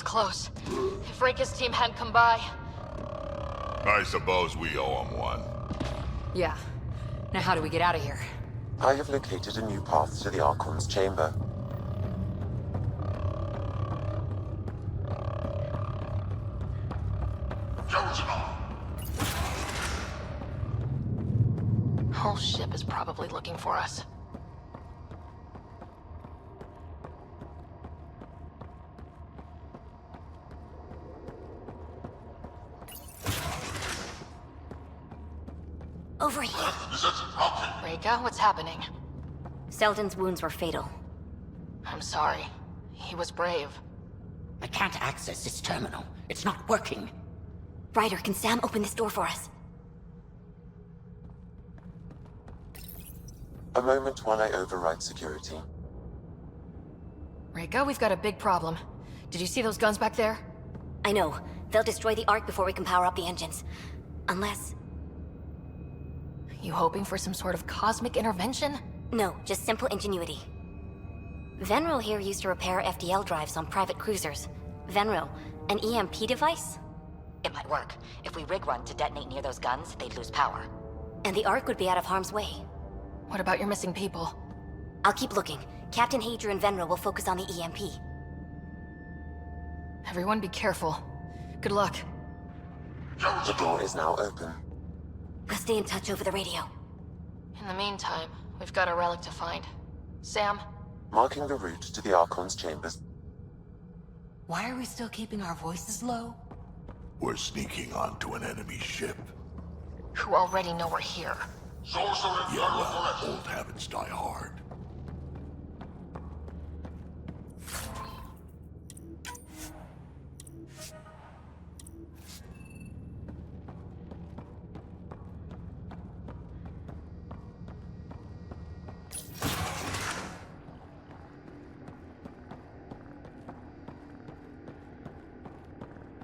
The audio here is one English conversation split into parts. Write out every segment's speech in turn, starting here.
was close. If Reika's team hadn't come by... I suppose we owe him one. Yeah. Now how do we get out of here? I have located a new path to the Archons' chamber. Whole ship is probably looking for us. Over here. Reika, what's happening? Selden's wounds were fatal. I'm sorry. He was brave. I can't access this terminal. It's not working. Ryder, can Sam open this door for us? A moment while I override security. Reika, we've got a big problem. Did you see those guns back there? I know. They'll destroy the Ark before we can power up the engines. Unless... You hoping for some sort of cosmic intervention? No, just simple ingenuity. Venril here used to repair FDL drives on private cruisers. Venril, an EMP device? It might work. If we rig one to detonate near those guns, they'd lose power. And the Ark would be out of harm's way. What about your missing people? I'll keep looking. Captain Hadra and Venril will focus on the EMP. Everyone be careful. Good luck. The door is now open. We'll stay in touch over the radio. In the meantime, we've got a relic to find. Sam? Marking the route to the Archons' chambers. Why are we still keeping our voices low? We're sneaking onto an enemy ship. Who already know we're here. Yeah, well, old habits die hard.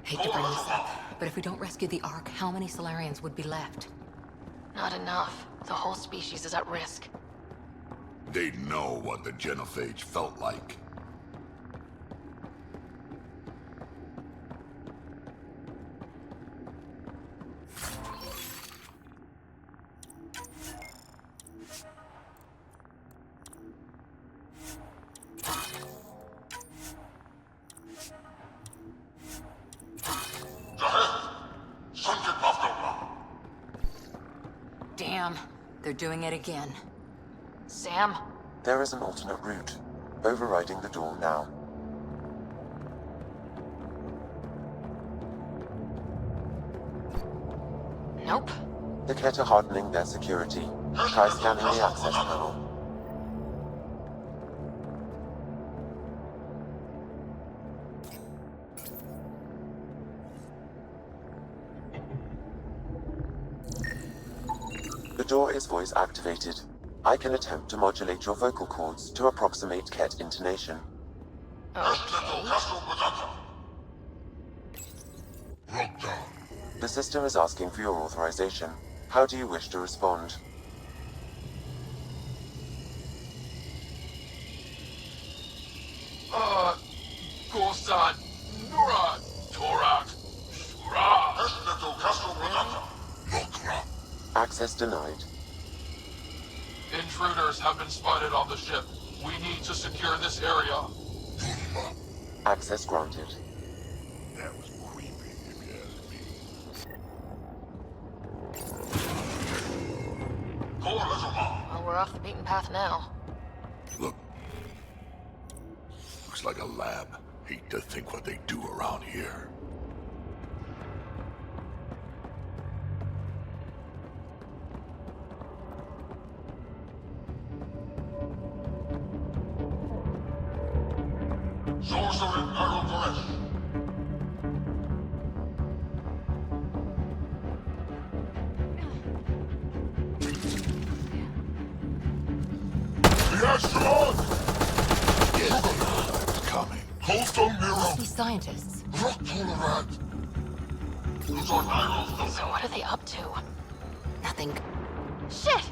Hate to bring this up, but if we don't rescue the Ark, how many Solarians would be left? Not enough. The whole species is at risk. They know what the genophage felt like. Damn, they're doing it again. Sam? There is an alternate route. Overriding the door now. Nope. The Ket are hardening their security. Try scanning the access panel. The door is voice activated. I can attempt to modulate your vocal cords to approximate Ket intonation. Okay. The system is asking for your authorization. How do you wish to respond? Gorsan, Nura, Torak, Shura, Access denied. Intruders have been spotted on the ship. We need to secure this area. Access granted. That was creepy, if you ask me. Well, we're off the beaten path now. Look. Looks like a lab. Hate to think what they do around here. These scientists. So what are they up to? Nothing. Shit!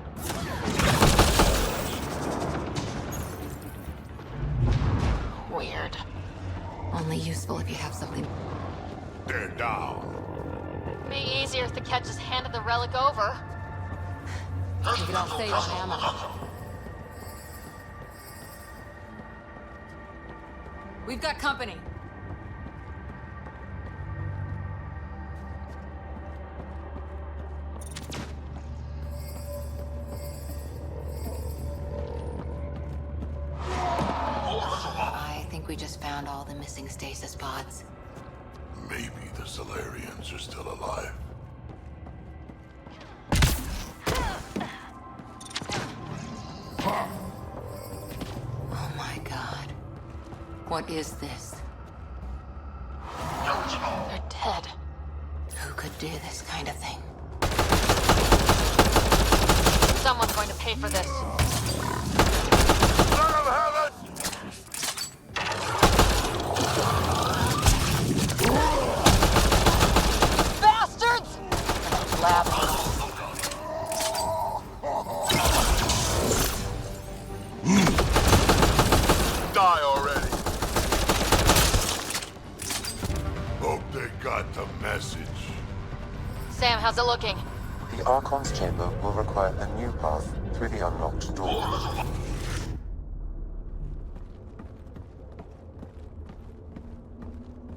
Weird. Only useful if you have something. They're down. Be easier if the Kett just handed the relic over. You could all save on ammo. We've got company. I think we just found all the missing stasis pods. Maybe the Solarians are still alive. Oh my god. What is this? They're dead. Who could do this kind of thing? Someone's going to pay for this. Bastards! Lab. Die already. Hope they got the message. Sam, how's it looking? The Archons chamber will require a new path through the unlocked door.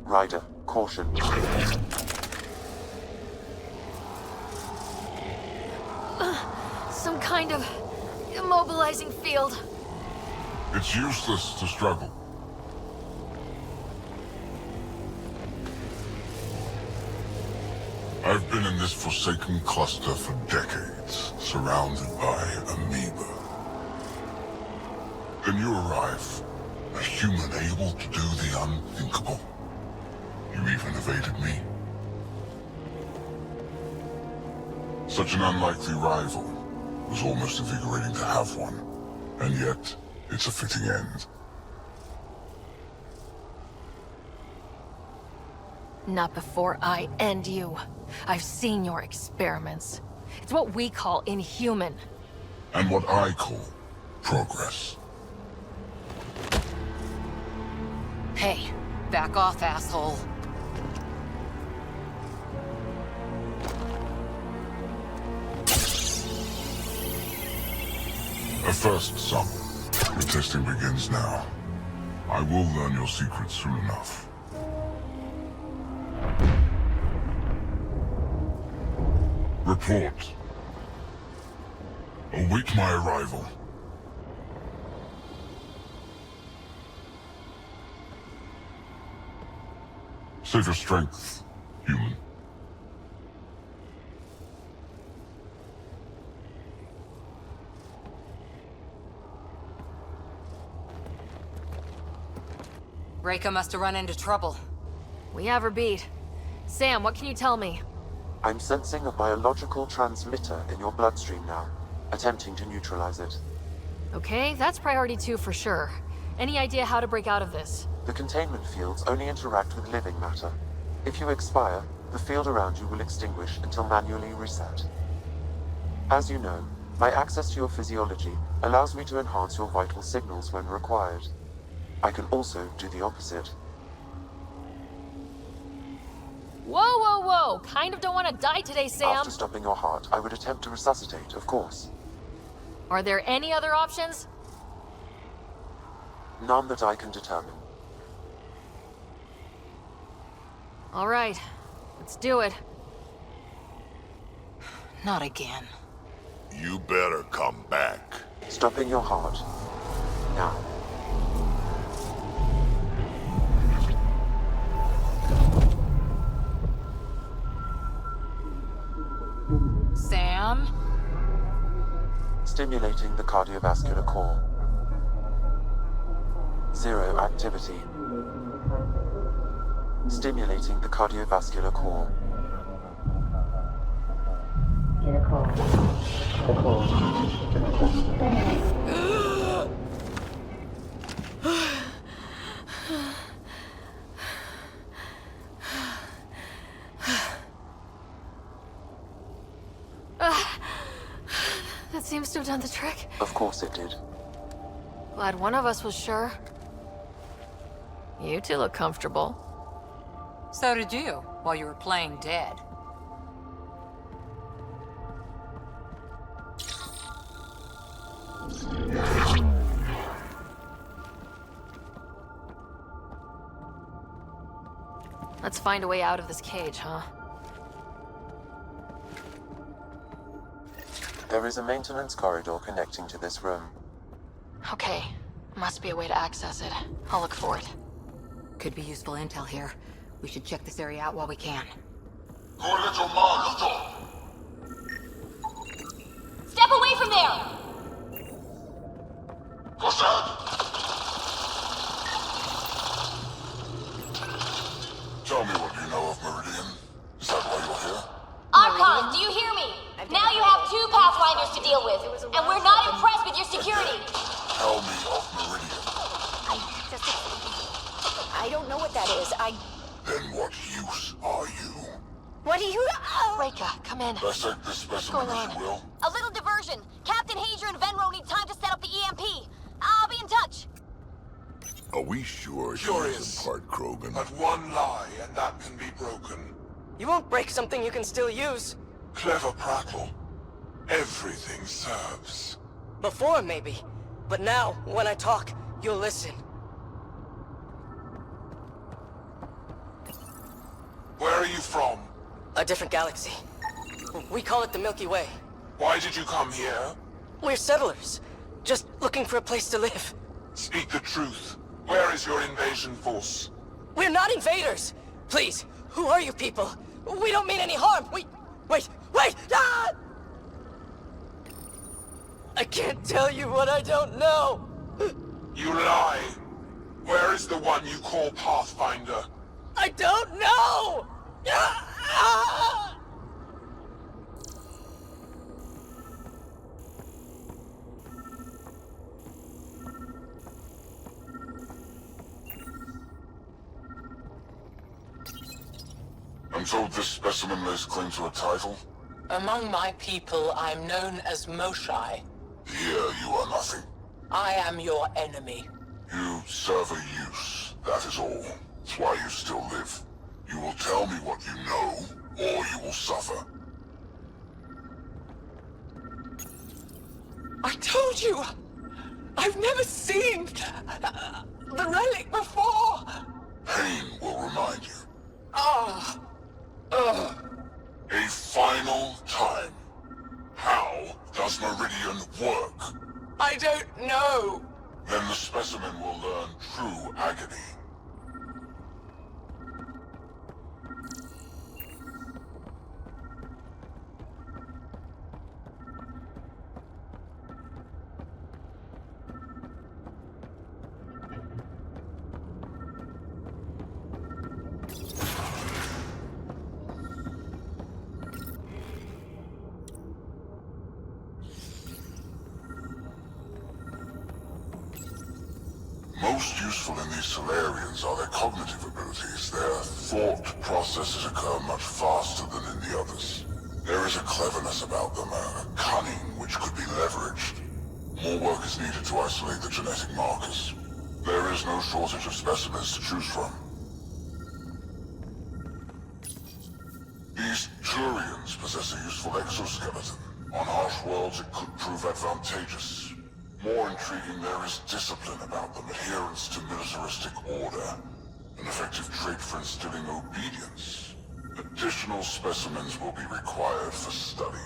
Ryder, caution. Some kind of immobilizing field. It's useless to struggle. I've been in this forsaken cluster for decades, surrounded by amoeba. Then you arrive, a human able to do the unthinkable. You even evaded me. Such an unlikely rival. It was almost invigorating to have one. And yet, it's a fitting end. Not before I end you. I've seen your experiments. It's what we call inhuman. And what I call progress. Hey, back off, asshole. A first, some. Your testing begins now. I will learn your secrets soon enough. Report. Await my arrival. Save your strength, human. Reika must have run into trouble. We have her beat. Sam, what can you tell me? I'm sensing a biological transmitter in your bloodstream now, attempting to neutralize it. Okay, that's priority 2 for sure. Any idea how to break out of this? The containment fields only interact with living matter. If you expire, the field around you will extinguish until manually reset. As you know, my access to your physiology allows me to enhance your vital signals when required. I can also do the opposite. Whoa, whoa, whoa! Kind of don't want to die today, Sam! After stopping your heart, I would attempt to resuscitate, of course. Are there any other options? None that I can determine. All right, let's do it. Not again. You better come back. Stopping your heart. Now. Sam? Stimulating the cardiovascular core. 0 activity. Stimulating the cardiovascular core. That seems to have done the trick. Of course it did. Glad one of us was sure. You two look comfortable. So did you, while you were playing dead. Let's find a way out of this cage, huh? There is a maintenance corridor connecting to this room. Okay. Must be a way to access it. I'll look for it. Could be useful intel here. We should check this area out while we can. Step away from there! Tell me what you know of Meridian. Is that why you're here? Archons, do you hear me? Now you have 2 Pathfinders to deal with, and we're not impressed with your security. Tell me of Meridian. I don't know what that is. Then what use are you? What do you... Reka, come in. Dissect this specimen as you will. A little diversion. Captain Hazer and Venro need time to set up the EMP. I'll be in touch. Are we sure he Curious. isn't part Krogan? But one lie, and that can be broken. You won't break something you can still use. Clever prattle. Everything serves. Before, maybe. But now, when I talk, you'll listen. Where are you from? A different galaxy. We call it the Milky Way. Why did you come here? We're settlers. Just looking for a place to live. Speak the truth. Where is your invasion force? We're not invaders! Please, who are you people? We don't mean any harm! Wait! Ah! I can't tell you what I don't know! You lie. Where is the one you call Pathfinder? I don't know! Ah! I'm told this specimen lays claim to a title. Among my people, I'm known as Moshai. Here you are nothing. I am your enemy. You serve a use, that is all. It's why you still live. You will tell me what you know, or you will suffer. I told you! I've never seen the relic before! Pain will remind you. Ah! A final time. How does Meridian work? I don't know! Then the specimen will learn true agony. Most useful in these Solarians are their cognitive abilities. Their thought processes occur much faster than in the others. There is a cleverness about them, a cunning which could be leveraged. More work is needed to isolate the genetic markers. There is no shortage of specimens to choose from. These Turians possess a useful exoskeleton. On harsh worlds, it could prove advantageous. More intriguing, there is discipline about them, adherence to militaristic order, an effective trait for instilling obedience. Additional specimens will be required for study.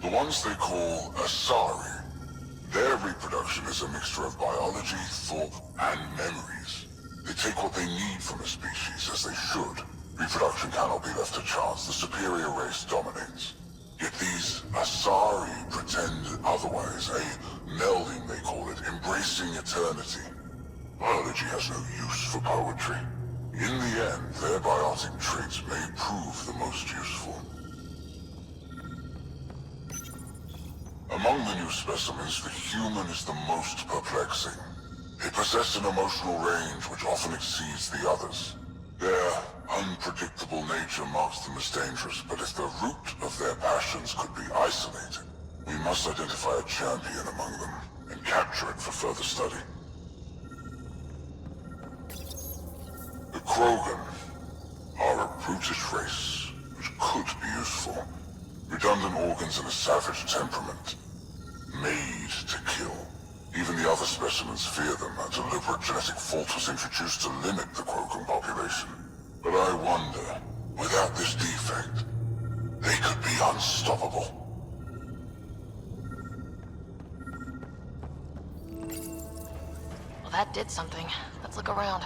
The ones they call Asari, their reproduction is a mixture of biology, thought, and memories. They take what they need from a species, as they should. Reproduction cannot be left to chance. The superior race dominates. Yet these Asari pretend otherwise, a melding they call it, embracing eternity. Biology has no use for poetry. In the end, their biotic traits may prove the most useful. Among the new specimens, the human is the most perplexing. They possess an emotional range which often exceeds the others. Their unpredictable nature marks them as dangerous, but if the root of their passions could be isolated, we must identify a champion among them and capture it for further study. Krogan are a brutish race, which could be useful. Redundant organs and a savage temperament. Made to kill. Even the other specimens fear them. A deliberate genetic fault was introduced to limit the Krogan population. But I wonder, without this defect, they could be unstoppable. Well, that did something. Let's look around.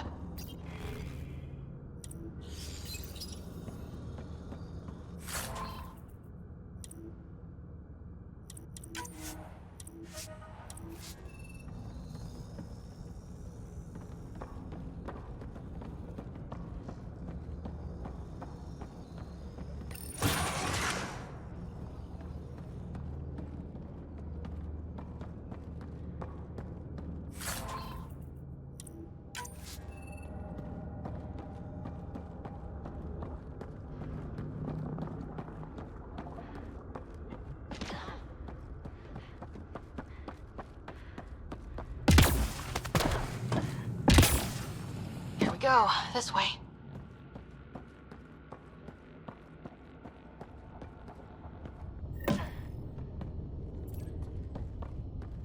Go, this way.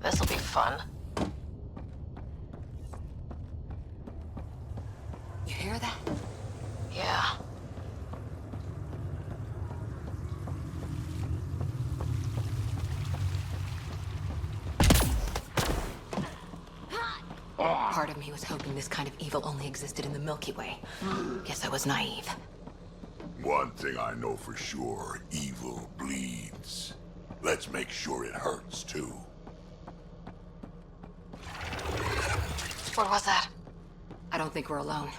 This'll be fun. You hear that? Yeah. Part of me was hoping this kind of evil only existed in the Milky Way. Guess I was naive. One thing I know for sure, evil bleeds. Let's make sure it hurts, too. What was that? I don't think we're alone.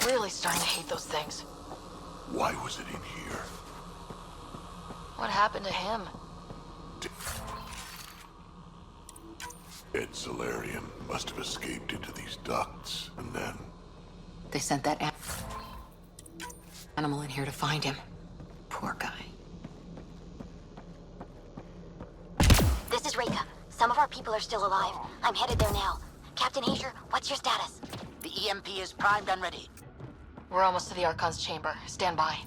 Really starting to hate those things. Why was it in here? What happened to him? Dead Solarian must have escaped into these ducts, and then... They sent that animal in here to find him. Poor guy. This is Reka. Some of our people are still alive. I'm headed there now. Captain Hager, what's your status? The EMP is primed and ready. We're almost to the Archons' chamber. Stand by.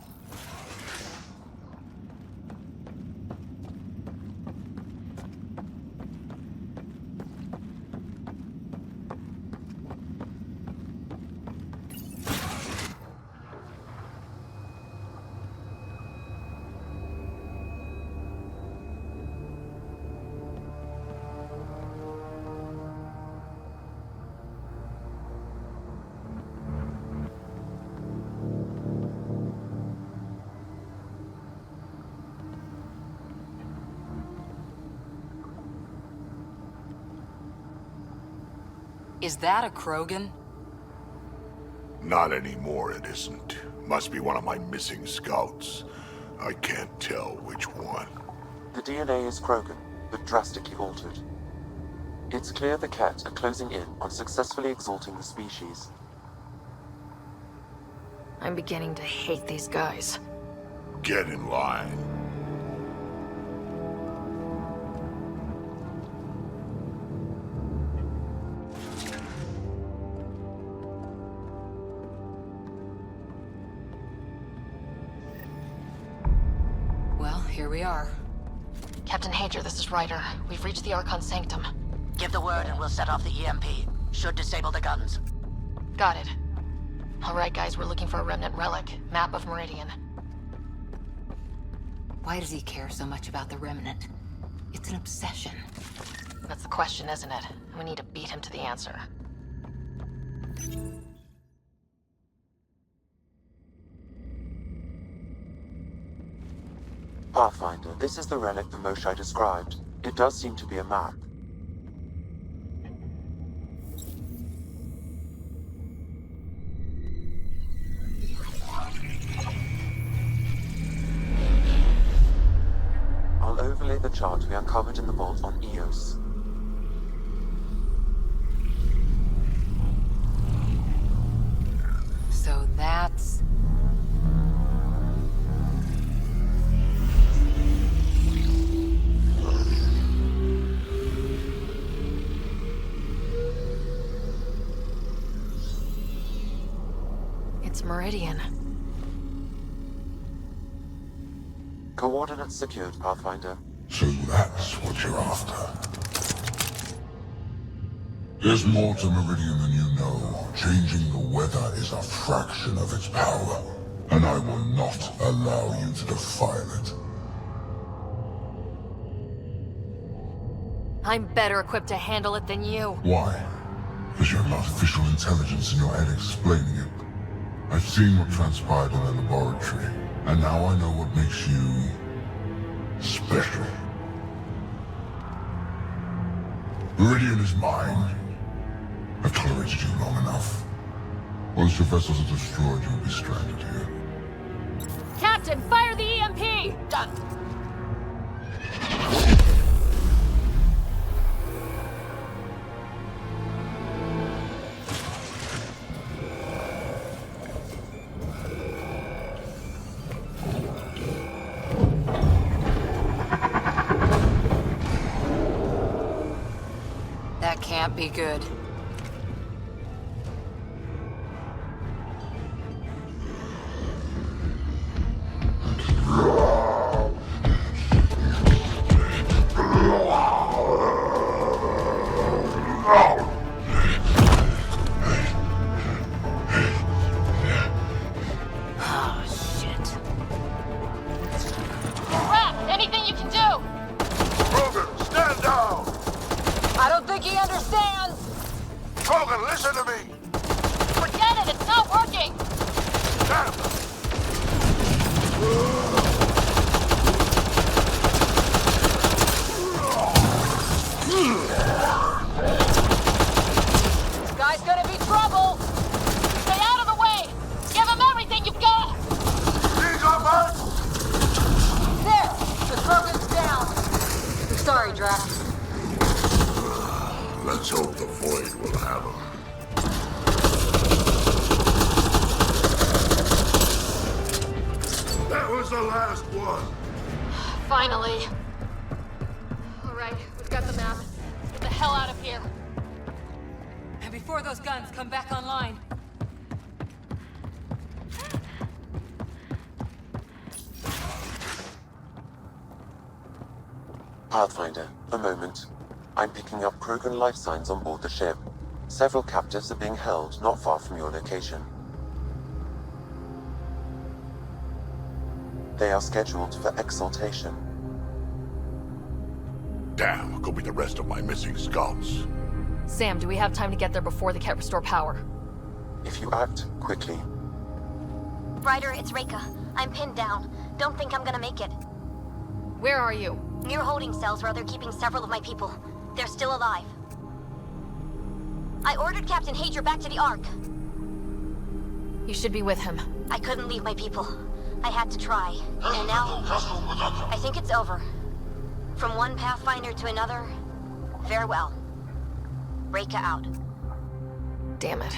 Is that a Krogan? Not anymore, it isn't. Must be one of my missing scouts. I can't tell which one. The DNA is Krogan, but drastically altered. It's clear the Ket are closing in on successfully exalting the species. I'm beginning to hate these guys. Get in line. Well, here we are. Captain Hager, this is Ryder. We've reached the Archon Sanctum. Give the word and we'll set off the EMP. Should disable the guns. Got it. All right, guys, we're looking for a remnant relic. Map of Meridian. Why does he care so much about the remnant? It's an obsession. That's the question, isn't it? We need to beat him to the answer. Pathfinder, this is the relic the Moshai described. It does seem to be a map. I'll overlay the chart we uncovered in the vault on Eos. So that's... Fourth Meridian. Coordinates secured, Pathfinder. So that's what you're after. There's more to Meridian than you know. Changing the weather is a fraction of its power, and I will not allow you to defile it. I'm better equipped to handle it than you. Why? Because you have artificial intelligence in your head explaining it. I've seen what transpired in the laboratory, and now I know what makes you special. Meridian is mine. I've tolerated you long enough. Once your vessels are destroyed, you'll be stranded here. Captain, fire the EMP! Done. That can't be good. Anything you can do! Krogan, stand down! I don't think he understands! Krogan, listen to me! Forget it, it's not working! Damn! This guy's gonna be trouble! Stay out of the way! Give him everything you've got! These are back! There! The Krogan's down! Sorry, Drax. Let's hope the Void will have him. That was the last one! Finally. Alright, we've got the map. Get the hell out of here. And before those guns come back online. Pathfinder, a moment. I'm picking up Krogan life signs on board the ship. Several captives are being held not far from your location. They are scheduled for exaltation. Damn, go be the rest of my missing scouts. Sam, do we have time to get there before they can't restore power? If you act quickly. Ryder, it's Reika. I'm pinned down. Don't think I'm gonna make it. Where are you? Near holding cells where they're keeping several of my people. They're still alive. I ordered Captain Hager back to the Ark. You should be with him. I couldn't leave my people. I had to try. And now, I think it's over. From one Pathfinder to another, farewell. Reika out. Damn it.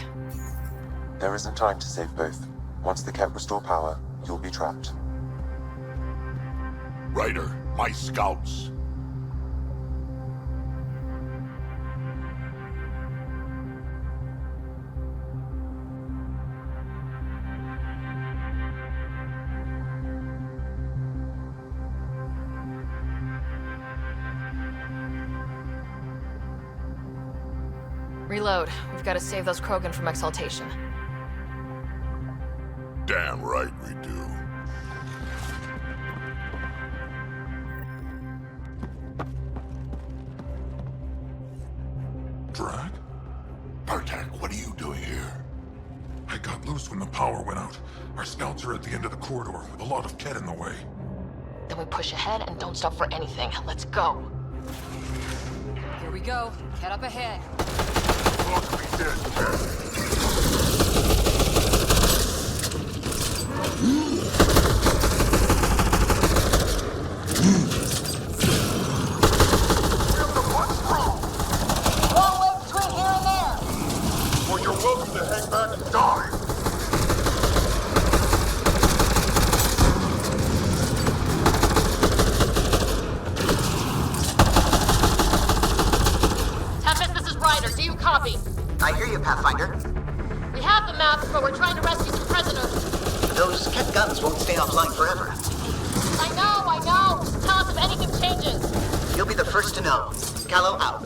There isn't time to save both. Once the Ket restore power, you'll be trapped. Ryder, my scouts. Reload. We've got to save those Krogan from exaltation. Damn right we do. Drag? Partak, what are you doing here? I got loose when the power went out. Our scouts are at the end of the corridor with a lot of Ket in the way. Then we push ahead and don't stop for anything. Let's go. Here we go. Head up ahead. Look me dead, Ket. Long way between here and there! Well, you're welcome to hang back and die. Tempest, this is Ryder. Do you copy? I hear you, Pathfinder. We have got the maps, but we're trying to rescue some prisoners. Those Ket guns won't stay offline forever. I know. Just tell us if anything changes. You'll be the first to know. Callow out.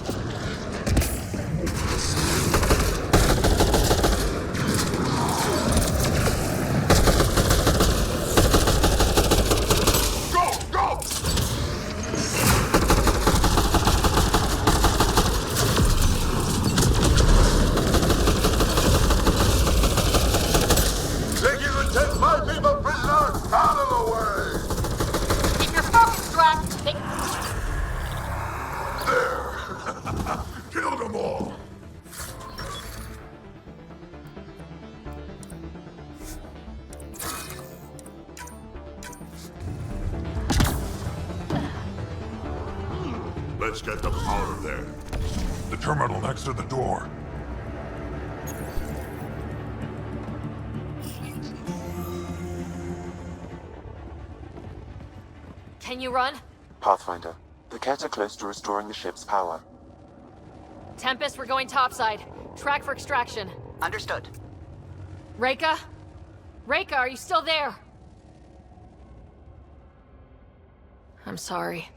Let's get them out of there. The terminal next to the door. Can you run? Pathfinder, the Ket are close to restoring the ship's power. Tempest, we're going topside. Track for extraction. Understood. Reika? Reika, are you still there? I'm sorry.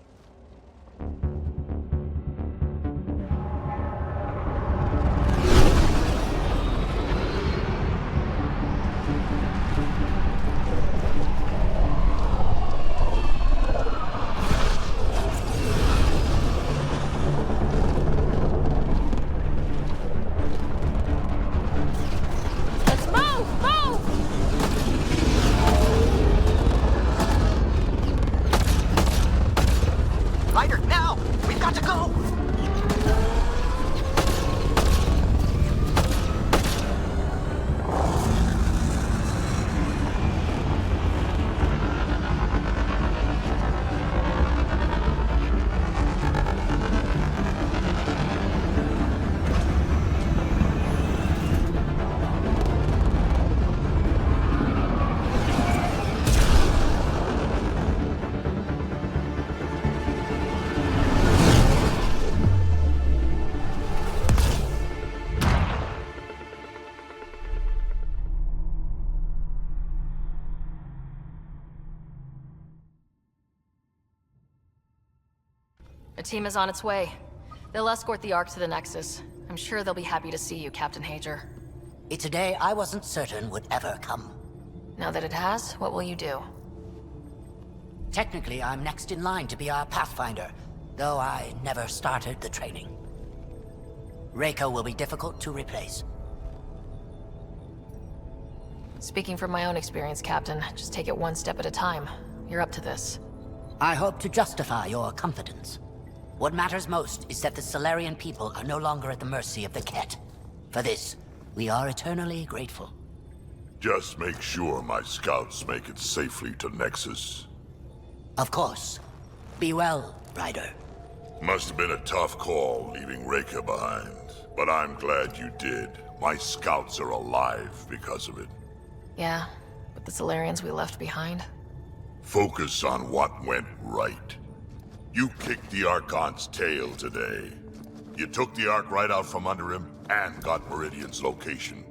A team is on its way. They'll escort the Ark to the Nexus. I'm sure they'll be happy to see you, Captain Hager. It's a day I wasn't certain would ever come. Now that it has, what will you do? Technically, I'm next in line to be our Pathfinder, though I never started the training. Reiko will be difficult to replace. Speaking from my own experience, Captain, just take it one step at a time. You're up to this. I hope to justify your confidence. What matters most is that the Solarian people are no longer at the mercy of the Ket. For this, we are eternally grateful. Just make sure my scouts make it safely to Nexus. Of course. Be well, Ryder. Must have been a tough call leaving Reika behind, but I'm glad you did. My scouts are alive because of it. Yeah, but the Solarians we left behind? Focus on what went right. You kicked the Archon's tail today. You took the Ark right out from under him and got Meridian's location.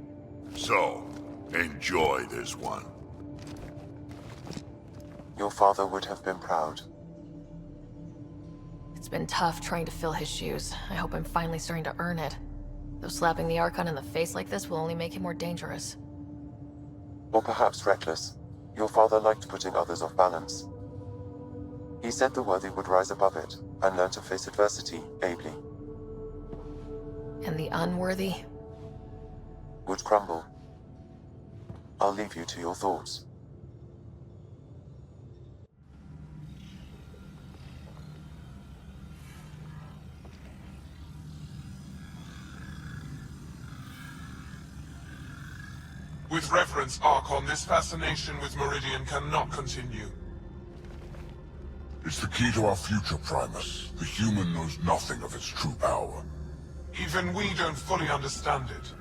So, enjoy this one. Your father would have been proud. It's been tough trying to fill his shoes. I hope I'm finally starting to earn it. Though slapping the Archon in the face like this will only make him more dangerous. Or perhaps reckless. Your father liked putting others off balance. He said the worthy would rise above it and learn to face adversity ably. And the unworthy? Would crumble. I'll leave you to your thoughts. With reference, Archon, this fascination with Meridian cannot continue. It's the key to our future, Primus. The human knows nothing of its true power. Even we don't fully understand it.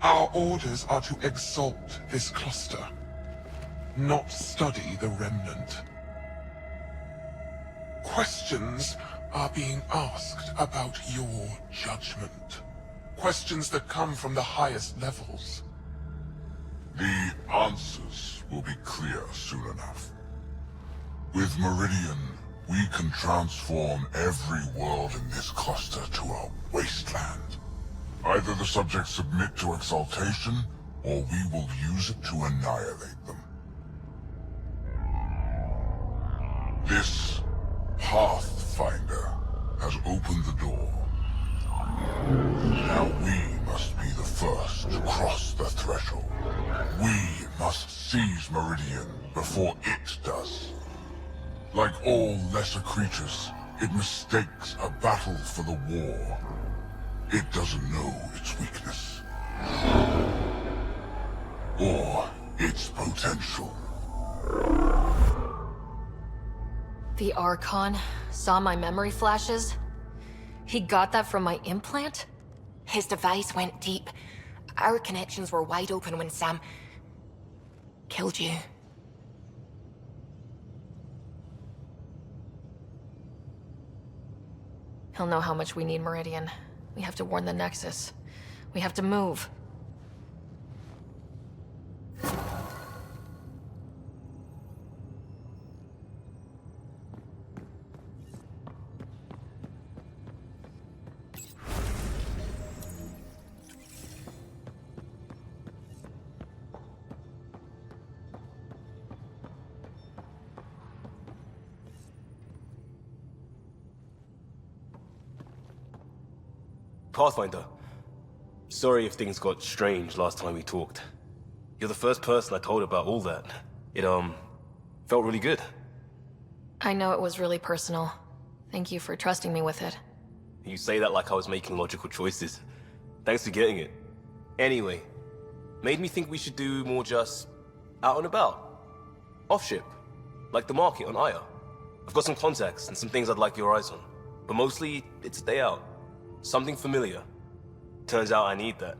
Our orders are to exalt this cluster, not study the remnant. Questions are being asked about your judgment. Questions that come from the highest levels. The answers will be clear soon enough. With Meridian, we can transform every world in this cluster to a wasteland. Either the subjects submit to exaltation, or we will use it to annihilate them. This Pathfinder has opened the door. Now we must be the first to cross the threshold. We must seize Meridian before it does. Like all lesser creatures, it mistakes a battle for the war. It doesn't know its weakness. Or its potential. The Archon saw my memory flashes? He got that from my implant? His device went deep. Our connections were wide open when Sam killed you. He'll know how much we need Meridian. We have to warn the Nexus. We have to move. Pathfinder, sorry if things got strange last time we talked. You're the first person I told about all that. It, felt really good. I know it was really personal. Thank you for trusting me with it. You say that like I was making logical choices. Thanks for getting it. Anyway, made me think we should do more just out and about. Off-ship, like the market on Aya. I've got some contacts and some things I'd like your eyes on. But mostly, it's a day out. Something familiar. Turns out I need that.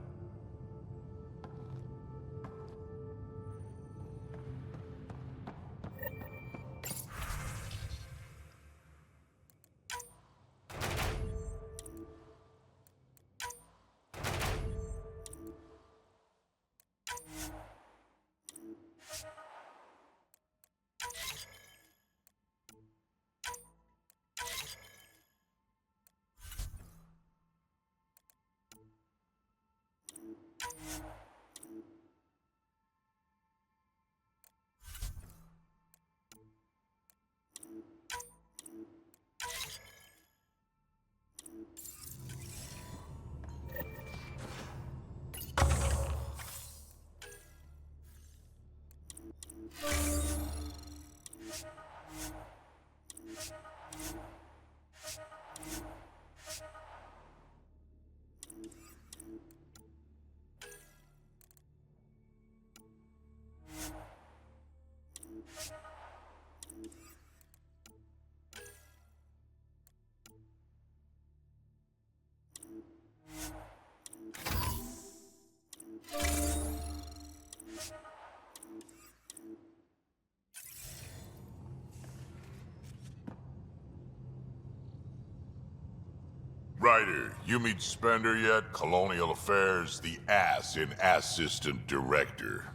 Ryder, you meet Spender yet? Colonial Affairs, the ass in Assistant Director.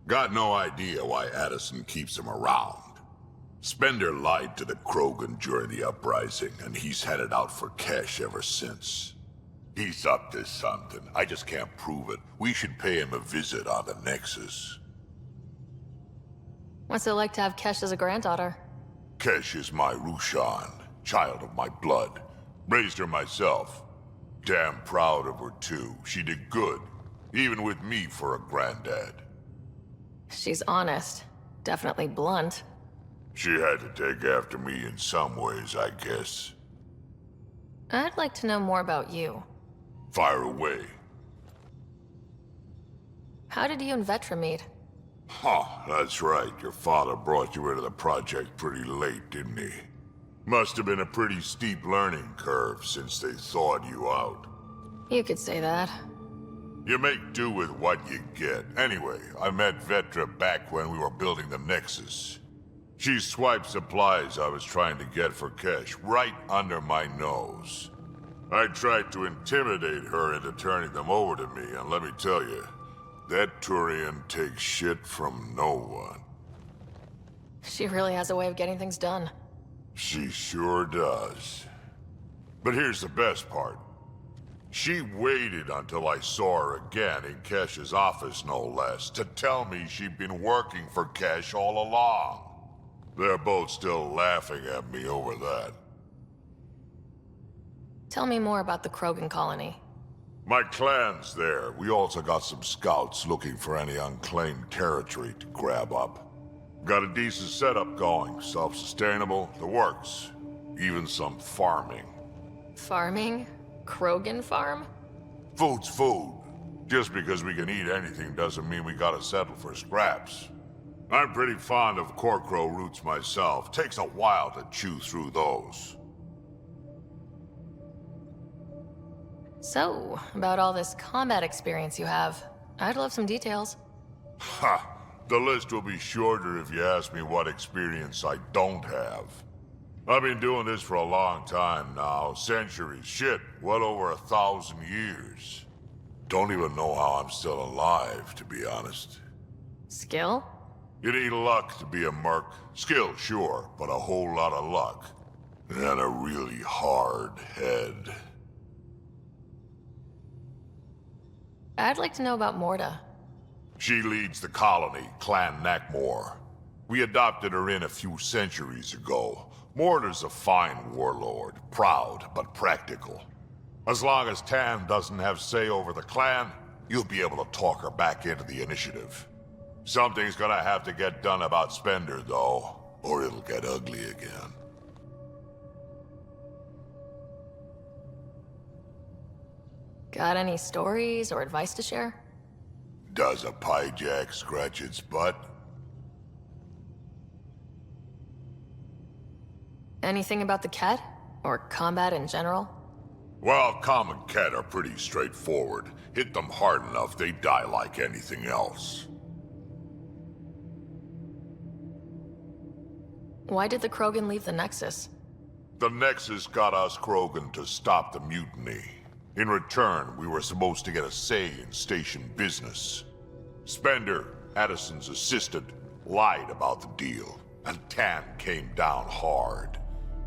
Got no idea why Addison keeps him around. Spender lied to the Krogan during the uprising, and he's headed out for cash ever since. He's up to something. I just can't prove it. We should pay him a visit on the Nexus. What's it like to have Kesh as a granddaughter? Kesh is my Rushan, child of my blood. Raised her myself. Damn proud of her too. She did good, even with me for a granddad. She's honest. Definitely blunt. She had to take after me in some ways, I guess. I'd like to know more about you. Fire away. How did you and Vetra meet? Huh, that's right. Your father brought you into the project pretty late, didn't he? Must have been a pretty steep learning curve since they thawed you out. You could say that. You make do with what you get. Anyway, I met Vetra back when we were building the Nexus. She swiped supplies I was trying to get for Kesh right under my nose. I tried to intimidate her into turning them over to me, and let me tell you, That Turian takes shit from no one. She really has a way of getting things done. She sure does. But here's the best part. She waited until I saw her again in Kesh's office, no less, to tell me she'd been working for Kesh all along. They're both still laughing at me over that. Tell me more about the Krogan colony. My clan's there. We also got some scouts looking for any unclaimed territory to grab up. Got a decent setup going, self-sustainable, the works. Even some farming. Farming? Krogan farm? Food's food. Just because we can eat anything doesn't mean we gotta settle for scraps. I'm pretty fond of Corcrow roots myself. Takes a while to chew through those. So, about all this combat experience you have, I'd love some details. Ha! The list will be shorter if you ask me what experience I don't have. I've been doing this for a long time now, centuries, shit, well over 1,000 years. Don't even know how I'm still alive, to be honest. Skill? You need luck to be a merc. Skill, sure, but a whole lot of luck. And a really hard head. I'd like to know about Morta. She leads the colony, Clan Nakmor. We adopted her in a few centuries ago. Morta's a fine warlord, proud but practical. As long as Tan doesn't have say over the clan, you'll be able to talk her back into the initiative. Something's gonna have to get done about Spender, though, or it'll get ugly again. Got any stories or advice to share? Does a pyjak scratch its butt? Anything about the Ket? Or combat in general? Well, common Ket are pretty straightforward. Hit them hard enough, they die like anything else. Why did the Krogan leave the Nexus? The Nexus got us Krogan to stop the mutiny. In return, we were supposed to get a say in station business. Spender, Addison's assistant, lied about the deal, and Tan came down hard.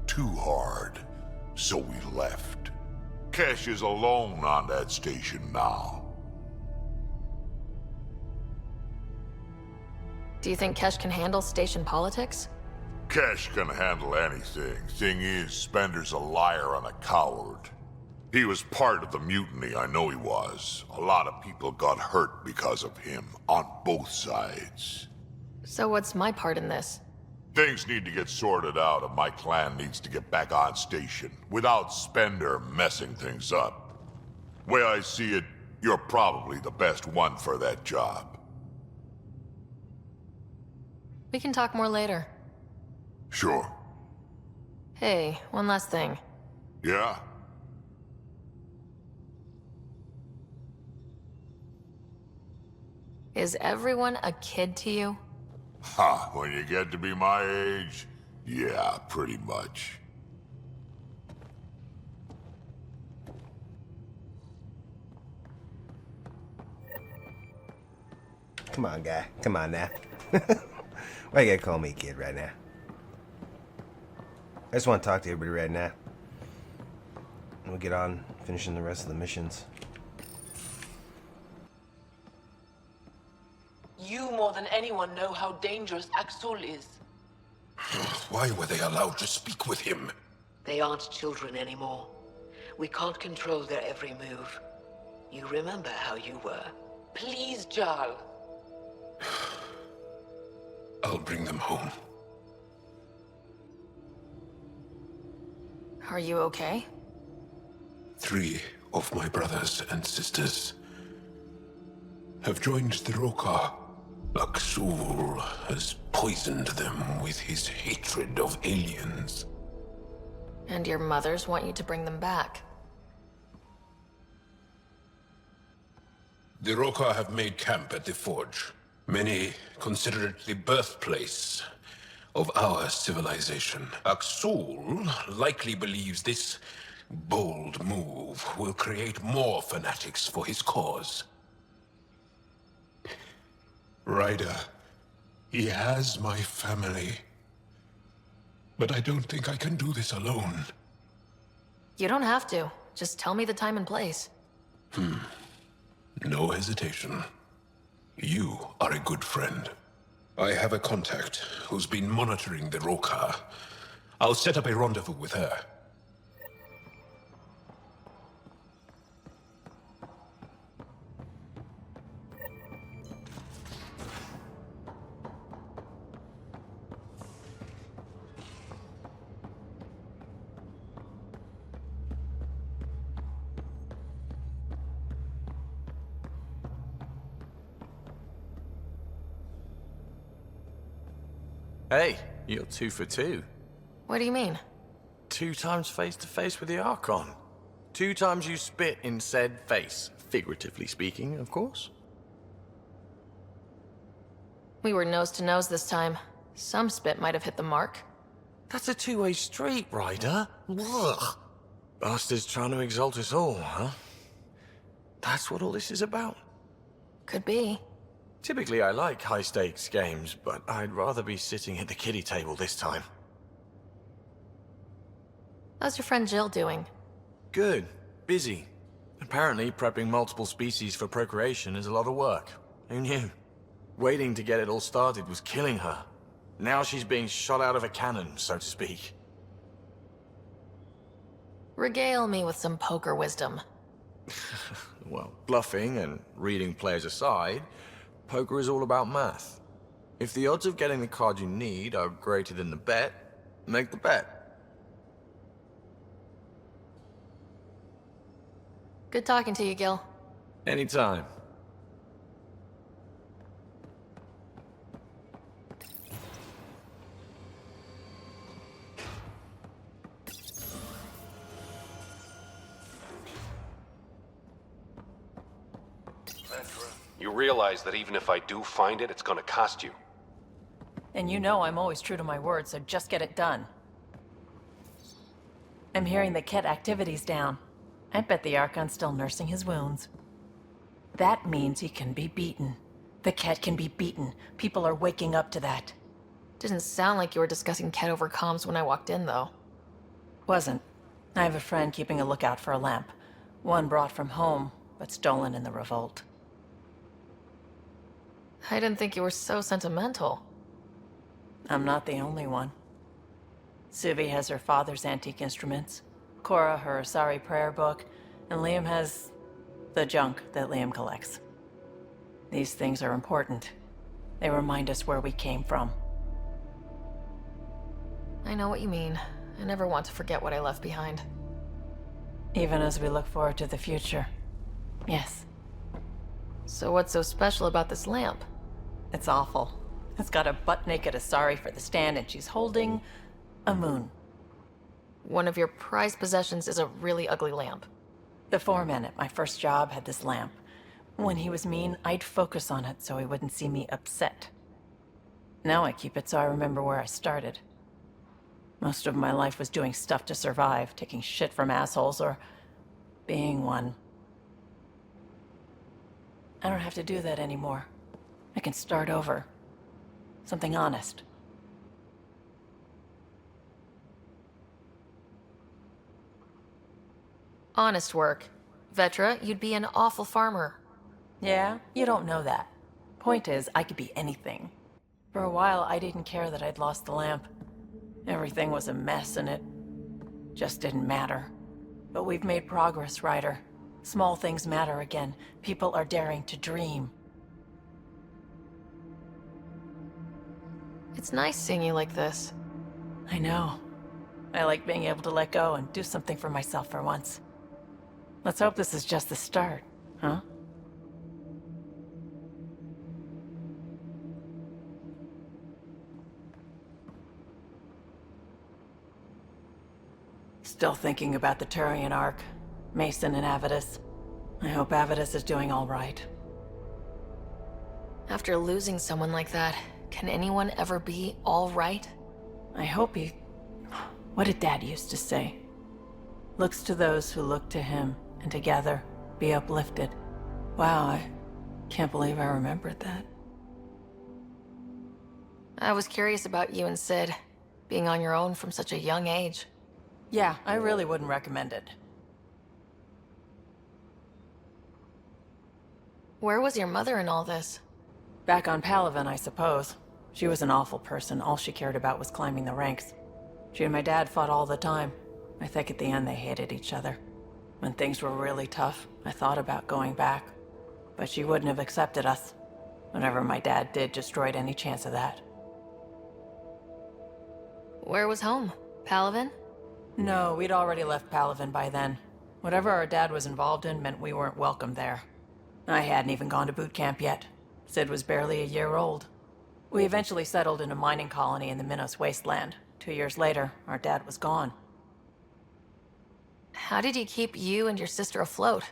Too hard. So we left. Kesh is alone on that station now. Do you think Kesh can handle station politics? Kesh can handle anything. Thing is, Spender's a liar and a coward. He was part of the mutiny, I know he was. A lot of people got hurt because of him, on both sides. So what's my part in this? Things need to get sorted out and my clan needs to get back on station, without Spender messing things up. Way I see it, you're probably the best one for that job. We can talk more later. Sure. Hey, one last thing. Yeah? Is everyone a kid to you? Ha, when you get to be my age, yeah, pretty much. Come on, guy. Come on now. Why you gotta call me kid right now? I just want to talk to everybody right now. And we'll get on finishing the rest of the missions. You more than anyone know how dangerous Axul is. Why were they allowed to speak with him? They aren't children anymore. We can't control their every move. You remember how you were. Please, Jarl. I'll bring them home. Are you okay? 3 of my brothers and sisters have joined the Roka. Axul has poisoned them with his hatred of aliens. And your mothers want you to bring them back. The Roka have made camp at the Forge. Many consider it the birthplace of our civilization. Axul likely believes this bold move will create more fanatics for his cause. Ryder, he has my family. But I don't think I can do this alone. You don't have to. Just tell me the time and place. No hesitation. You are a good friend. I have a contact who's been monitoring the Roka. I'll set up a rendezvous with her. Hey, you're 2 for 2. What do you mean? 2 times face-to-face with the Archon. 2 times you spit in said face. Figuratively speaking, of course. We were nose to nose this time. Some spit might have hit the mark. That's a two-way street, Ryder. Ugh. Bastard's trying to exalt us all, huh? That's what all this is about? Could be. Typically, I like high-stakes games, but I'd rather be sitting at the kiddie table this time. How's your friend Jill doing? Good. Busy. Apparently, prepping multiple species for procreation is a lot of work. Who knew? Waiting to get it all started was killing her. Now she's being shot out of a cannon, so to speak. Regale me with some poker wisdom. Well, bluffing and reading players aside, poker is all about math. If the odds of getting the card you need are greater than the bet, make the bet. Good talking to you, Gil. Anytime. You realize that even if I do find it, it's gonna cost you. And you know I'm always true to my word, so just get it done. I'm hearing the Ket activity's down. I bet the Archon's still nursing his wounds. That means he can be beaten. The Ket can be beaten. People are waking up to that. Didn't sound like you were discussing Ket over comms when I walked in, though. Wasn't. I have a friend keeping a lookout for a lamp. One brought from home, but stolen in the revolt. I didn't think you were so sentimental. I'm not the only one. Suvi has her father's antique instruments, Cora her Asari prayer book, and Liam has the junk that Liam collects. These things are important. They remind us where we came from. I know what you mean. I never want to forget what I left behind. Even as we look forward to the future. Yes. So what's so special about this lamp? It's awful. It's got a butt-naked Asari for the stand, and she's holding a moon. One of your prized possessions is a really ugly lamp. The foreman at my first job had this lamp. When he was mean, I'd focus on it so he wouldn't see me upset. Now I keep it so I remember where I started. Most of my life was doing stuff to survive, taking shit from assholes, or being one. I don't have to do that anymore. I can start over. Something honest. Honest work. Vetra, you'd be an awful farmer. Yeah? You don't know that. Point is, I could be anything. For a while, I didn't care that I'd lost the lamp. Everything was a mess, and it just didn't matter. But we've made progress, Ryder. Small things matter again. People are daring to dream. It's nice seeing you like this. I know. I like being able to let go and do something for myself for once. Let's hope this is just the start, huh? Still thinking about the Turian Ark, Mason and Avidus. I hope Avidus is doing all right. After losing someone like that, can anyone ever be all right? I hope he... What did Dad used to say? Looks to those who look to him, and together be uplifted. Wow, I can't believe I remembered that. I was curious about you and Sid, being on your own from such a young age. Yeah, I really wouldn't recommend it. Where was your mother in all this? Back on Palaven, I suppose. She was an awful person. All she cared about was climbing the ranks. She and my dad fought all the time. I think at the end they hated each other. When things were really tough, I thought about going back. But she wouldn't have accepted us. Whatever my dad did destroyed any chance of that. Where was home? Palaven? No, we'd already left Palaven by then. Whatever our dad was involved in meant we weren't welcome there. I hadn't even gone to boot camp yet. Sid was barely a year old. We eventually settled in a mining colony in the Minos wasteland. 2 years later, our dad was gone. How did he keep you and your sister afloat?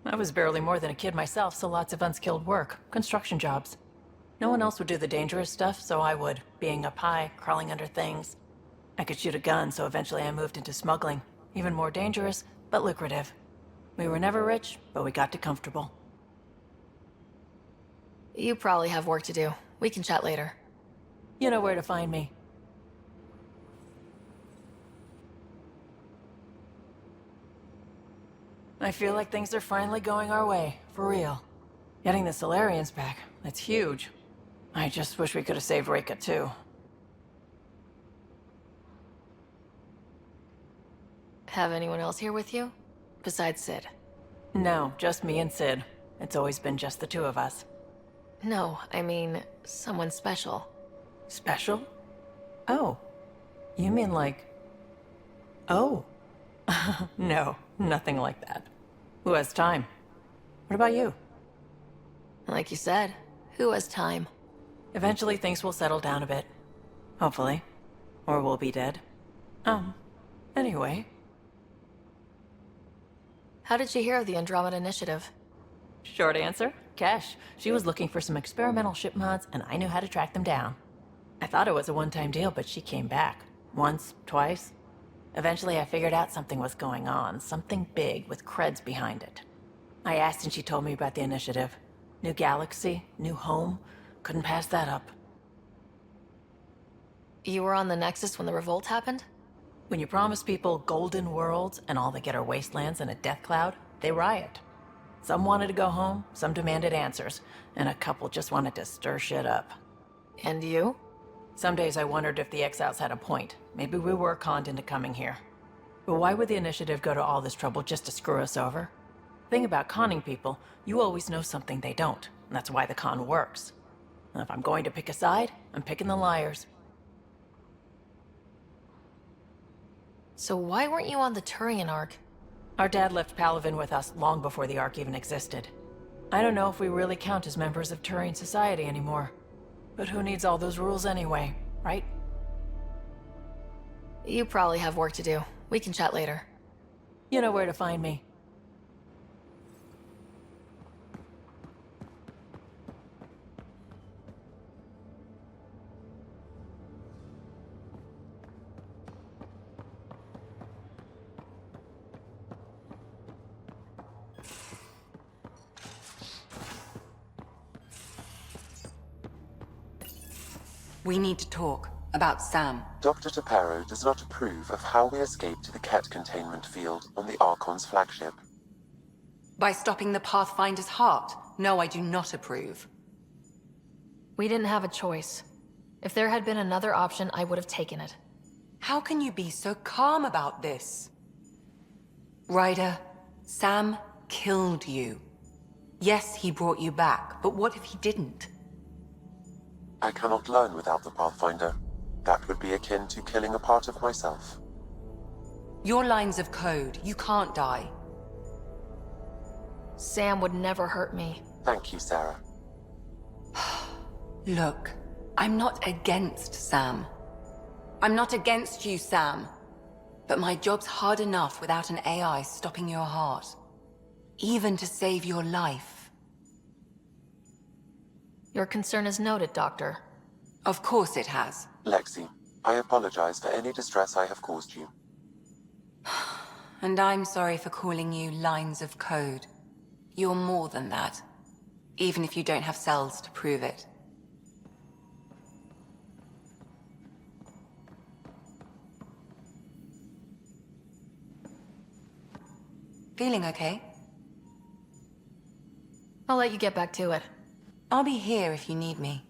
I was barely more than a kid myself, so lots of unskilled work. Construction jobs. No one else would do the dangerous stuff, so I would. Being up high, crawling under things. I could shoot a gun, so eventually I moved into smuggling. Even more dangerous, but lucrative. We were never rich, but we got too comfortable. You probably have work to do. We can chat later. You know where to find me. I feel like things are finally going our way, for real. Getting the Solarians back, that's huge. I just wish we could have saved Reika too. Have anyone else here with you? Besides Sid? No, just me and Sid. It's always been just the two of us. No, I mean, someone special. Special? Oh. You mean like... Oh. No, nothing like that. Who has time? What about you? Like you said, who has time? Eventually things will settle down a bit. Hopefully. Or we'll be dead. Anyway. How did you hear of the Andromeda Initiative? Short answer, Cash. She was looking for some experimental ship mods, and I knew how to track them down. I thought it was a one-time deal, but she came back. Once, twice. Eventually I figured out something was going on, something big with creds behind it. I asked and she told me about the initiative. New galaxy, new home. Couldn't pass that up. You were on the Nexus when the revolt happened? When you promise people golden worlds and all they get are wastelands and a death cloud, they riot. Some wanted to go home, some demanded answers, and a couple just wanted to stir shit up. And you? Some days I wondered if the exiles had a point. Maybe we were conned into coming here. But why would the initiative go to all this trouble just to screw us over? Thing about conning people, you always know something they don't, and that's why the con works. And if I'm going to pick a side, I'm picking the liars. So why weren't you on the Turian Ark? Our dad left Palaven with us long before the Ark even existed. I don't know if we really count as members of Turian society anymore. But who needs all those rules anyway, right? You probably have work to do. We can chat later. You know where to find me. We need to talk about Sam. Dr. Taparo does not approve of how we escaped to the Ket containment field on the Archons flagship. By stopping the Pathfinder's heart? No, I do not approve. We didn't have a choice. If there had been another option, I would have taken it. How can you be so calm about this? Ryder, Sam killed you. Yes, he brought you back, but what if he didn't? I cannot learn without the Pathfinder. That would be akin to killing a part of myself. Your lines of code, you can't die. Sam would never hurt me. Thank you, Sarah. Look, I'm not against Sam. I'm not against you, Sam. But my job's hard enough without an AI stopping your heart. Even to save your life. Your concern is noted, Doctor. Of course it has. Lexi, I apologize for any distress I have caused you. And I'm sorry for calling you lines of code. You're more than that. Even if you don't have cells to prove it. Feeling okay? I'll let you get back to it. I'll be here if you need me.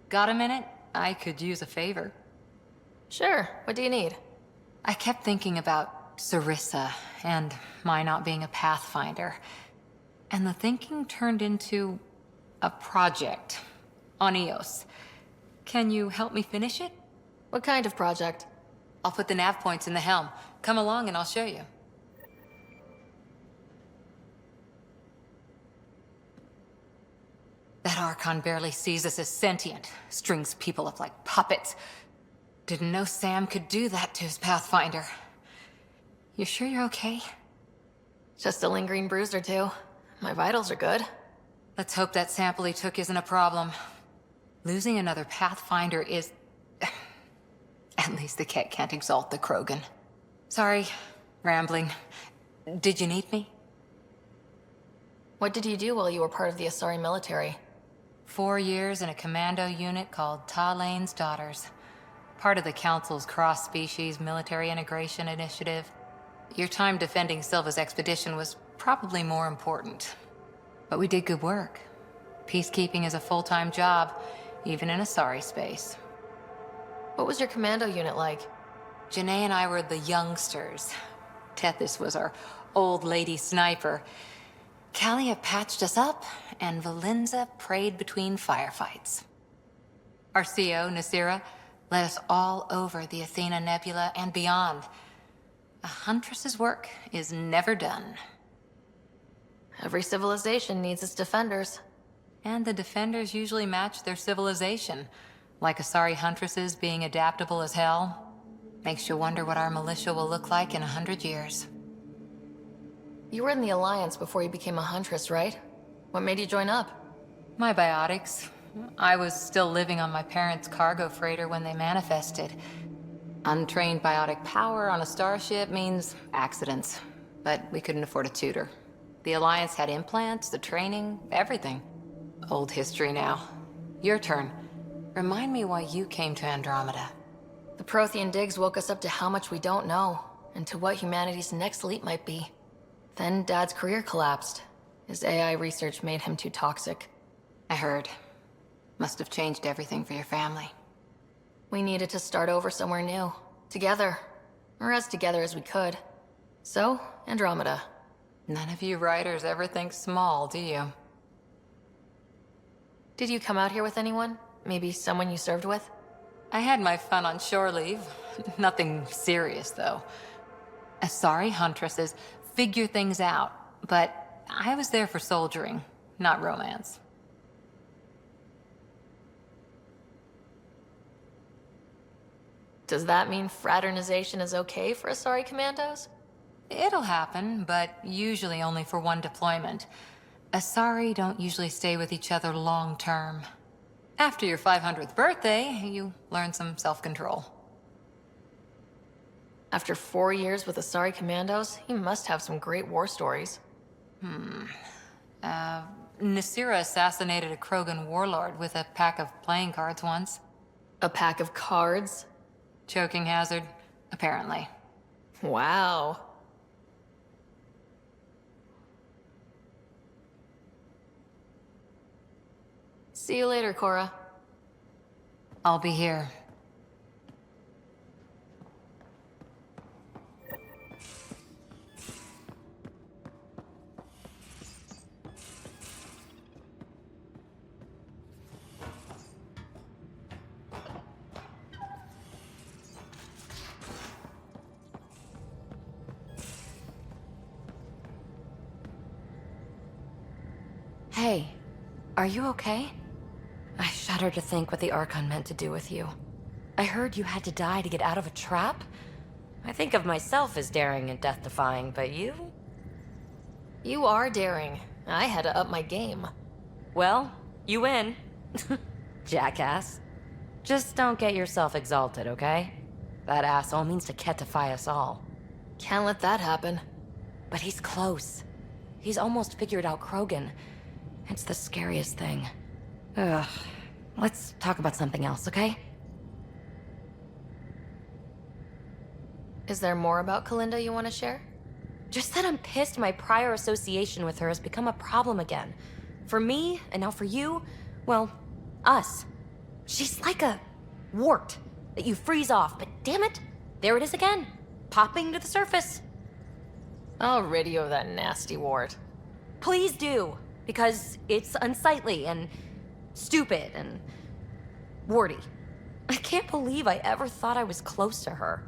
Got a minute? I could use a favor. Sure, what do you need? I kept thinking about Sarissa and my not being a Pathfinder. And the thinking turned into a project on Eos. Can you help me finish it? What kind of project? I'll put the nav points in the helm. Come along and I'll show you. That Archon barely sees us as sentient, strings people up like puppets. Didn't know Sam could do that to his Pathfinder. You sure you're okay? Just a lingering bruise or two. My vitals are good. Let's hope that sample he took isn't a problem. Losing another Pathfinder is... At least the Ket can't exalt the Krogan. Sorry, rambling. Did you need me? What did you do while you were part of the Asari military? 4 years in a commando unit called Talane's Daughters. Part of the Council's cross-species military integration initiative. Your time defending Silva's expedition was probably more important. But we did good work. Peacekeeping is a full-time job, even in Asari space. What was your commando unit like? Janae and I were the youngsters. Tethys was our old lady sniper. Kalia patched us up, and Valenza prayed between firefights. Our CO, Nasira, led us all over the Athena Nebula and beyond. A Huntress's work is never done. Every civilization needs its defenders. And the defenders usually match their civilization. Like Asari Huntresses being adaptable as hell. Makes you wonder what our militia will look like in 100 years. You were in the Alliance before you became a Huntress, right? What made you join up? My biotics. I was still living on my parents' cargo freighter when they manifested. Untrained biotic power on a starship means accidents. But we couldn't afford a tutor. The Alliance had implants, the training, everything. Old history now. Your turn. Remind me why you came to Andromeda. The Prothean digs woke us up to how much we don't know, and to what humanity's next leap might be. Then Dad's career collapsed. His AI research made him too toxic. I heard. Must have changed everything for your family. We needed to start over somewhere new. Together. Or as together as we could. So, Andromeda. None of you writers ever think small, do you? Did you come out here with anyone? Maybe someone you served with? I had my fun on shore leave. Nothing serious, though. Asari Huntresses figure things out, but I was there for soldiering, not romance. Does that mean fraternization is okay for Asari commandos? It'll happen, but usually only for one deployment. Asari don't usually stay with each other long term. After your 500th birthday, you learn some self-control. After 4 years with Asari commandos, he must have some great war stories. Nasira assassinated a Krogan warlord with a pack of playing cards once. A pack of cards? Choking hazard, apparently. Wow. See you later, Cora. I'll be here. Hey, are you okay? I shudder to think what the Archon meant to do with you. I heard you had to die to get out of a trap? I think of myself as daring and death-defying, but you? You are daring. I had to up my game. Well, you win. Jackass. Just don't get yourself exalted, okay? That asshole means to ketify us all. Can't let that happen. But he's close. He's almost figured out Krogan. It's the scariest thing. Ugh. Let's talk about something else, okay? Is there more about Kalinda you want to share? Just that I'm pissed my prior association with her has become a problem again. For me, and now for you, well, us. She's like a wart that you freeze off, but damn it, there it is again, popping to the surface. I'll rid you of that nasty wart. Please do, because it's unsightly and stupid and warty. I can't believe I ever thought I was close to her.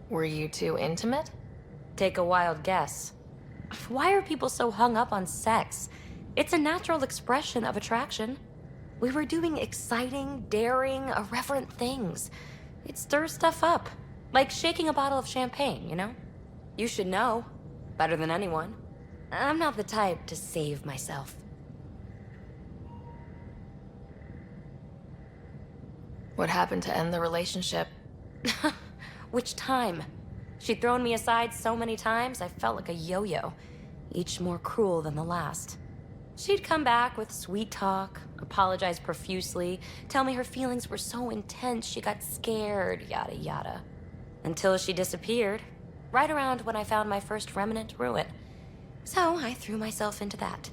Were you two intimate? Take a wild guess. Why are people so hung up on sex? It's a natural expression of attraction. We were doing exciting, daring, irreverent things. It stirs stuff up. Like shaking a bottle of champagne, you know? You should know. Better than anyone. I'm not the type to save myself. What happened to end the relationship? Which time? She'd thrown me aside so many times, I felt like a yo-yo, each more cruel than the last. She'd come back with sweet talk, apologize profusely, tell me her feelings were so intense she got scared, yada yada. Until she disappeared, right around when I found my first remnant ruin. So I threw myself into that.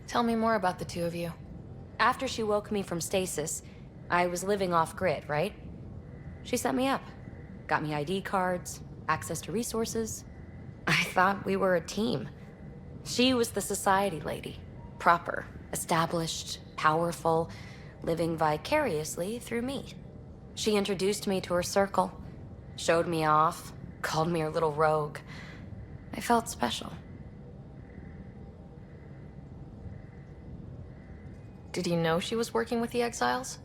Tell me more about the two of you. After she woke me from stasis, I was living off-grid, right? She set me up. Got me ID cards, access to resources. I thought we were a team. She was the society lady. Proper, established, powerful, living vicariously through me. She introduced me to her circle, showed me off, called me her little rogue. I felt special. Did you know she was working with the Exiles?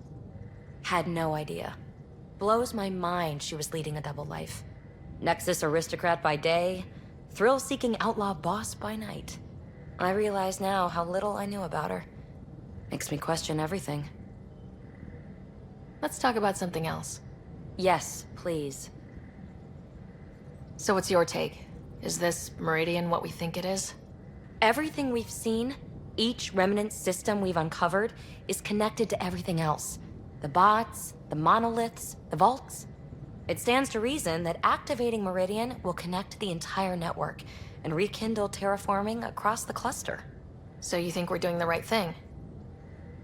Had no idea. Blows my mind she was leading a double life. Nexus aristocrat by day, thrill-seeking outlaw boss by night. I realize now how little I knew about her. Makes me question everything. Let's talk about something else. Yes, please. So what's your take? Is this Meridian what we think it is? Everything we've seen, each remnant system we've uncovered, is connected to everything else. The bots, the monoliths, the vaults. It stands to reason that activating Meridian will connect the entire network and rekindle terraforming across the cluster. So you think we're doing the right thing?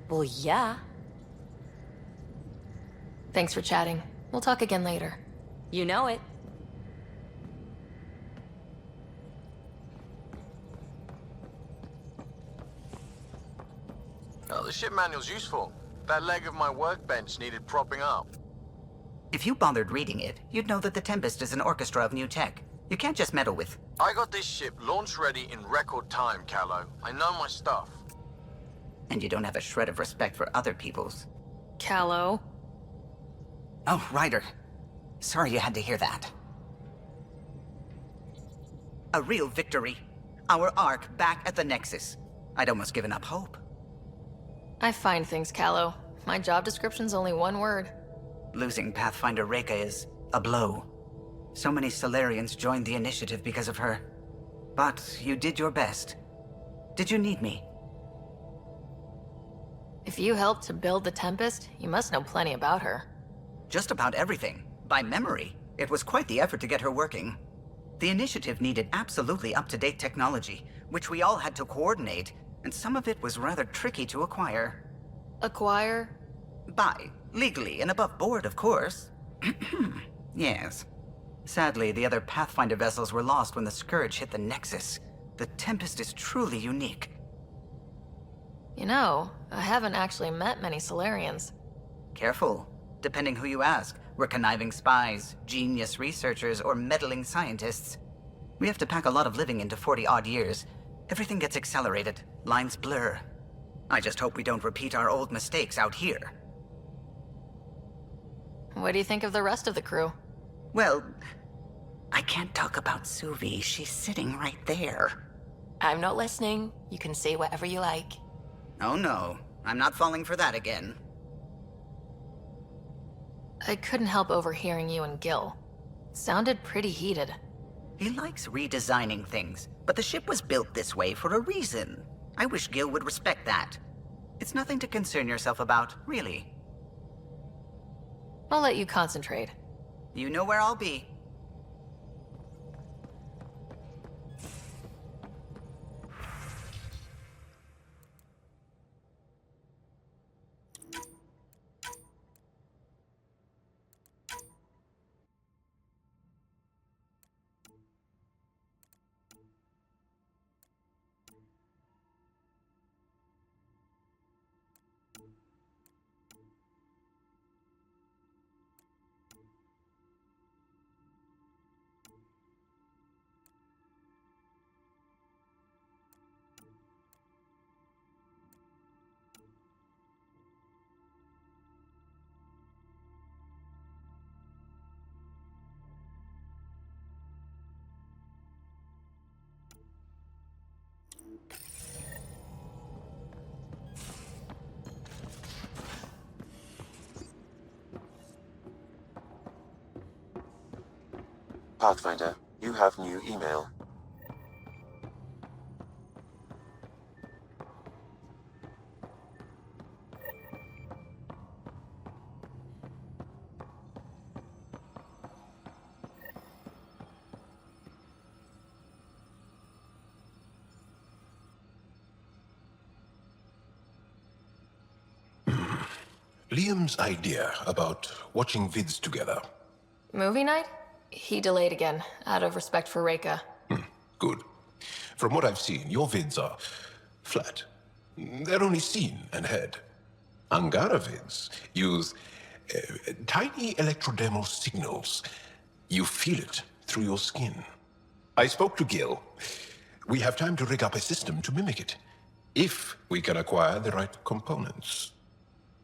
Well, yeah. Thanks for chatting. We'll talk again later. You know it. Oh, the ship manual's useful. That leg of my workbench needed propping up. If you bothered reading it, you'd know that the Tempest is an orchestra of new tech. You can't just meddle with... I got this ship launch ready in record time, Callow. I know my stuff. And you don't have a shred of respect for other people's. Callow. Oh, Ryder. Sorry you had to hear that. A real victory. Our Ark back at the Nexus. I'd almost given up hope. I find things, Callow. My job description's only one word. Losing Pathfinder Reka is a blow. So many Solarians joined the initiative because of her. But you did your best. Did you need me? If you helped to build the Tempest, you must know plenty about her. Just about everything. By memory. It was quite the effort to get her working. The initiative needed absolutely up-to-date technology, which we all had to coordinate, and some of it was rather tricky to acquire. Acquire? Buy. Legally and above board, of course. Yes. Sadly, the other Pathfinder vessels were lost when the Scourge hit the Nexus. The Tempest is truly unique. You know, I haven't actually met many Solarians. Careful. Depending who you ask, we're conniving spies, genius researchers, or meddling scientists. We have to pack a lot of living into 40-odd years. Everything gets accelerated. Lines blur. I just hope we don't repeat our old mistakes out here. What do you think of the rest of the crew? Well, I can't talk about Suvi. She's sitting right there. I'm not listening. You can say whatever you like. Oh no, I'm not falling for that again. I couldn't help overhearing you and Gil. Sounded pretty heated. He likes redesigning things, but the ship was built this way for a reason. I wish Gil would respect that. It's nothing to concern yourself about, really. I'll let you concentrate. You know where I'll be. Pathfinder, you have new email. Liam's idea about watching vids together. Movie night? He delayed again, out of respect for Reika. Good. From what I've seen, your vids are flat. They're only seen and heard. Angara vids use tiny electrodermal signals. You feel it through your skin. I spoke to Gil. We have time to rig up a system to mimic it, if we can acquire the right components.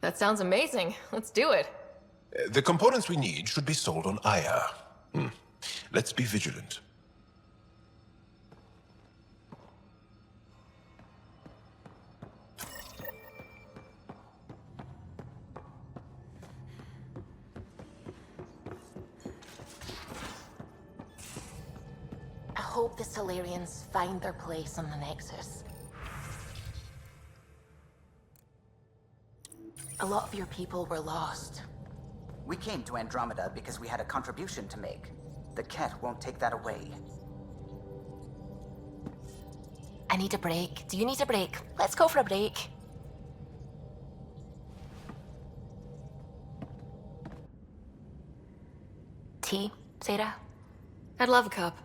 That sounds amazing. Let's do it. The components we need should be sold on Aya. Let's be vigilant. I hope the Solarians find their place on the Nexus. A lot of your people were lost. We came to Andromeda because we had a contribution to make. The Ket won't take that away. I need a break. Do you need a break? Let's go for a break. Tea, Sarah? I'd love a cup.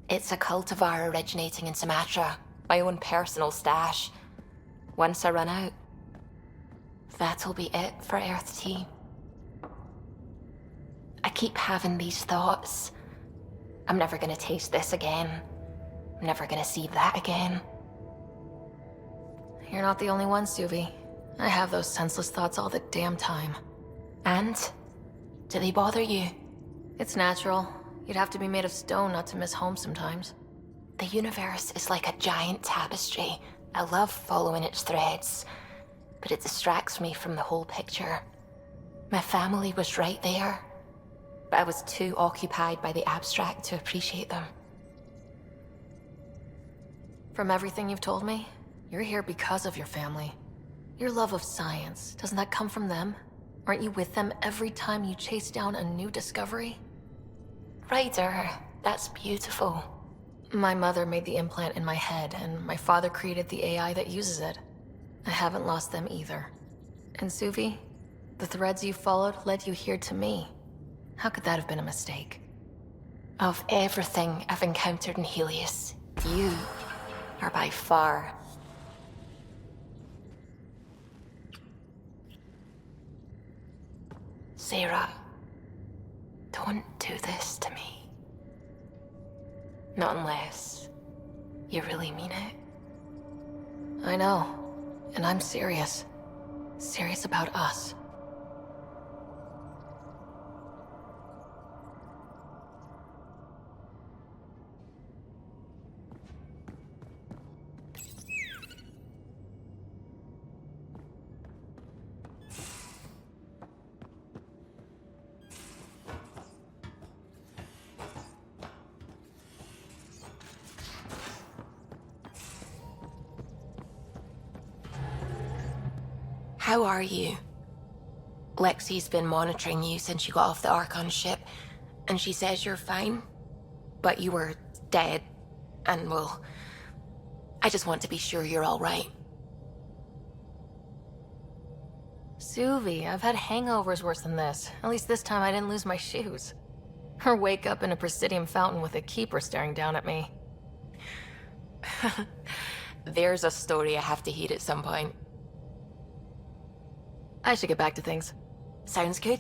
It's a cultivar originating in Sumatra. My own personal stash. Once I run out, that'll be it for Earth tea. I keep having these thoughts. I'm never gonna taste this again. I'm never gonna see that again. You're not the only one, Suvi. I have those senseless thoughts all the damn time. And? Do they bother you? It's natural. You'd have to be made of stone not to miss home sometimes. The universe is like a giant tapestry. I love following its threads, but it distracts me from the whole picture. My family was right there, but I was too occupied by the abstract to appreciate them. From everything you've told me, you're here because of your family. Your love of science, doesn't that come from them? Aren't you with them every time you chase down a new discovery? Ryder, that's beautiful. My mother made the implant in my head, and my father created the AI that uses it. I haven't lost them either. And Suvi, the threads you followed led you here to me. How could that have been a mistake? Of everything I've encountered in Helios, you are by far. Sarah, don't do this to me. Not unless you really mean it. I know, and I'm serious. Serious about us. How are you? Lexi's been monitoring you since you got off the Archon ship, and she says you're fine. But you were dead, and well, I just want to be sure you're all right. Suvi, I've had hangovers worse than this. At least this time I didn't lose my shoes. Or wake up in a Presidium fountain with a keeper staring down at me. There's a story I have to hear at some point. I should get back to things. Sounds good.